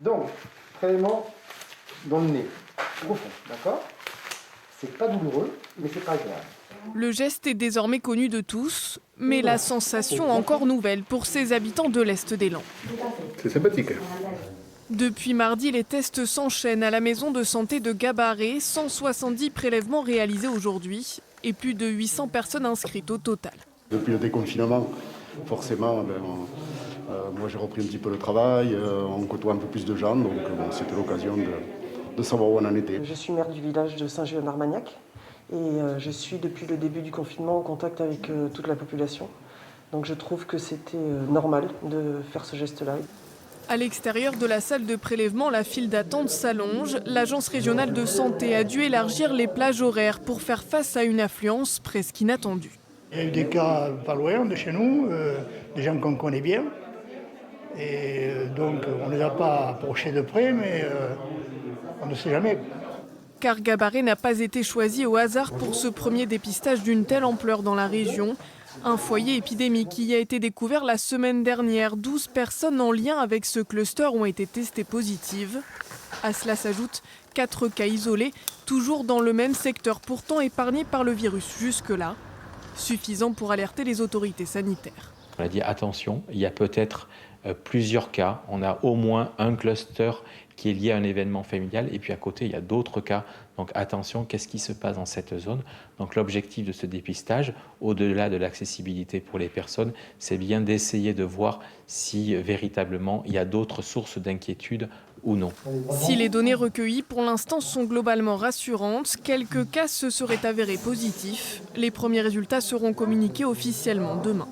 Donc, prélèvement dans le nez, profond, d'accord? C'est pas douloureux, mais c'est pas agréable. Le geste est désormais connu de tous, mais la sensation encore nouvelle pour ces habitants de l'Est des Landes. C'est sympathique. Depuis mardi, les tests s'enchaînent à la maison de santé de Gabarret. 170 prélèvements réalisés aujourd'hui et plus de 800 personnes inscrites au total. Depuis le déconfinement, forcément, moi j'ai repris un petit peu le travail, on côtoie un peu plus de gens, donc c'était l'occasion de savoir où on en était. Je suis maire du village de Saint-Gilles-en-Armagnac et je suis depuis le début du confinement en contact avec toute la population. Donc je trouve que c'était normal de faire ce geste-là. À l'extérieur de la salle de prélèvement, la file d'attente s'allonge. L'agence régionale de santé a dû élargir les plages horaires pour faire face à une affluence presque inattendue. Il y a eu des cas pas loin de chez nous, des gens qu'on connaît bien. Et donc on ne les a pas approchés de près, mais on ne sait jamais. Car Gabarret n'a pas été choisi au hasard pour ce premier dépistage d'une telle ampleur dans la région. Un foyer épidémique qui a été découvert la semaine dernière. 12 personnes en lien avec ce cluster ont été testées positives. À cela s'ajoutent 4 cas isolés, toujours dans le même secteur, pourtant épargnés par le virus jusque-là. Suffisant pour alerter les autorités sanitaires. On a dit attention, il y a peut-être plusieurs cas. On a au moins un cluster qui est lié à un événement familial et puis à côté il y a d'autres cas. Donc attention, qu'est-ce qui se passe dans cette zone? Donc l'objectif de ce dépistage, au-delà de l'accessibilité pour les personnes, c'est bien d'essayer de voir si véritablement il y a d'autres sources d'inquiétude ou non. Si les données recueillies pour l'instant sont globalement rassurantes, quelques cas se seraient avérés positifs. Les premiers résultats seront communiqués officiellement demain.